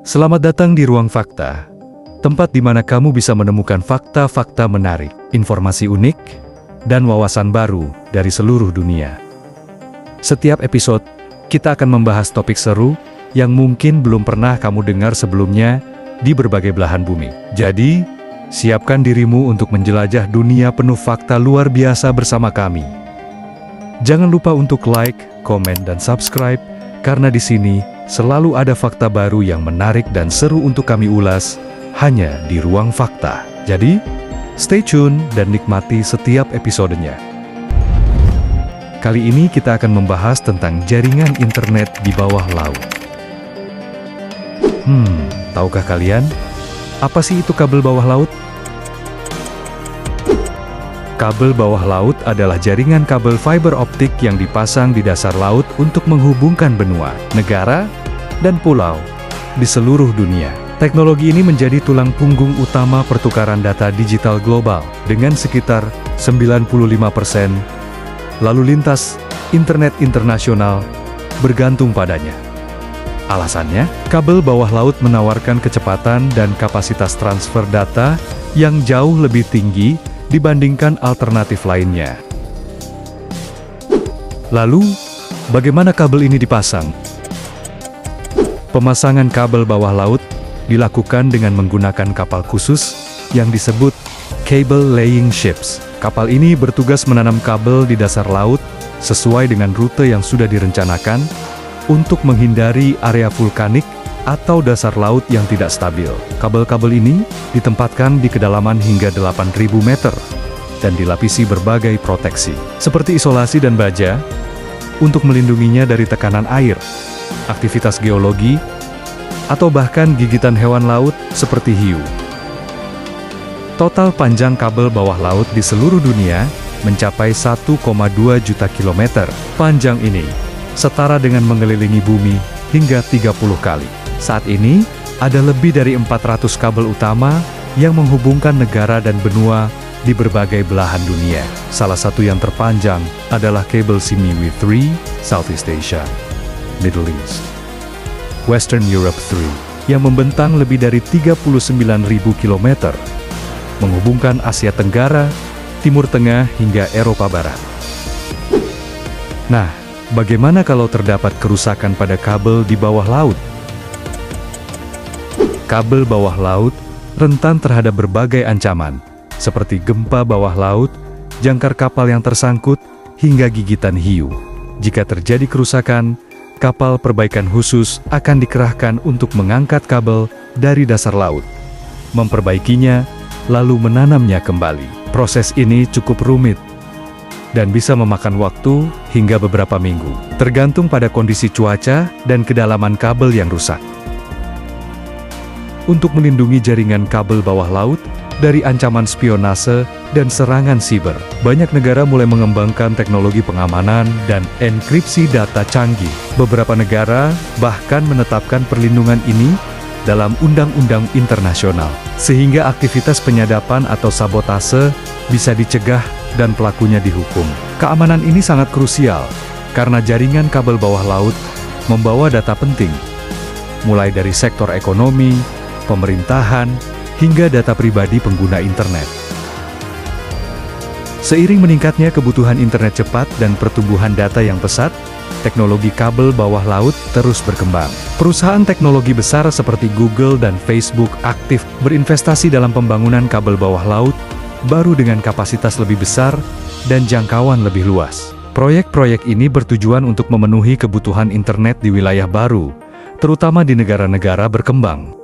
Selamat datang di Ruang Fakta, tempat di mana kamu bisa menemukan fakta-fakta menarik, informasi unik, dan wawasan baru dari seluruh dunia. Setiap episode, kita akan membahas topik seru yang mungkin belum pernah kamu dengar sebelumnya di berbagai belahan bumi. Jadi, siapkan dirimu untuk menjelajah dunia penuh fakta luar biasa bersama kami. Jangan lupa untuk like, komen, dan subscribe, karena di sini selalu ada fakta baru yang menarik dan seru untuk kami ulas hanya di Ruang Fakta. Jadi, stay tune dan nikmati setiap episodenya. Kali ini kita akan membahas tentang jaringan internet di bawah laut. Tahukah kalian, apa sih itu kabel bawah laut? Kabel bawah laut adalah jaringan kabel fiber optik yang dipasang di dasar laut untuk menghubungkan benua, negara, dan pulau di seluruh dunia. Teknologi ini menjadi tulang punggung utama pertukaran data digital global dengan sekitar 95% lalu lintas internet internasional bergantung padanya. Alasannya, kabel bawah laut menawarkan kecepatan dan kapasitas transfer data yang jauh lebih tinggi dibandingkan alternatif lainnya. Lalu, bagaimana kabel ini dipasang? Pemasangan kabel bawah laut dilakukan dengan menggunakan kapal khusus yang disebut cable laying ships. Kapal ini bertugas menanam kabel di dasar laut sesuai dengan rute yang sudah direncanakan untuk menghindari area vulkanik atau dasar laut yang tidak stabil. Kabel-kabel ini ditempatkan di kedalaman hingga 8.000 meter dan dilapisi berbagai proteksi, seperti isolasi dan baja, untuk melindunginya dari tekanan air, aktivitas geologi, atau bahkan gigitan hewan laut seperti hiu. Total panjang kabel bawah laut di seluruh dunia mencapai 1,2 juta kilometer. Panjang ini setara dengan mengelilingi bumi hingga 30 kali. Saat ini, ada lebih dari 400 kabel utama yang menghubungkan negara dan benua di berbagai belahan dunia. Salah satu yang terpanjang adalah kabel Simiwi 3, Southeast Asia, Middle East, Western Europe 3, yang membentang lebih dari 39.000 km, menghubungkan Asia Tenggara, Timur Tengah, hingga Eropa Barat. Nah, bagaimana kalau terdapat kerusakan pada kabel di bawah laut? Kabel bawah laut rentan terhadap berbagai ancaman, seperti gempa bawah laut, jangkar kapal yang tersangkut, hingga gigitan hiu. Jika terjadi kerusakan, kapal perbaikan khusus akan dikerahkan untuk mengangkat kabel dari dasar laut, memperbaikinya, lalu menanamnya kembali. Proses ini cukup rumit dan bisa memakan waktu hingga beberapa minggu, tergantung pada kondisi cuaca dan kedalaman kabel yang rusak. Untuk melindungi jaringan kabel bawah laut dari ancaman spionase dan serangan siber, banyak negara mulai mengembangkan teknologi pengamanan dan enkripsi data canggih. Beberapa negara bahkan menetapkan perlindungan ini dalam undang-undang internasional, sehingga aktivitas penyadapan atau sabotase bisa dicegah dan pelakunya dihukum. Keamanan ini sangat krusial, karena jaringan kabel bawah laut membawa data penting, mulai dari sektor ekonomi, pemerintahan, hingga data pribadi pengguna internet. Seiring meningkatnya kebutuhan internet cepat dan pertumbuhan data yang pesat, teknologi kabel bawah laut terus berkembang. Perusahaan teknologi besar seperti Google dan Facebook aktif berinvestasi dalam pembangunan kabel bawah laut baru dengan kapasitas lebih besar dan jangkauan lebih luas. Proyek-proyek ini bertujuan untuk memenuhi kebutuhan internet di wilayah baru, terutama di negara-negara berkembang.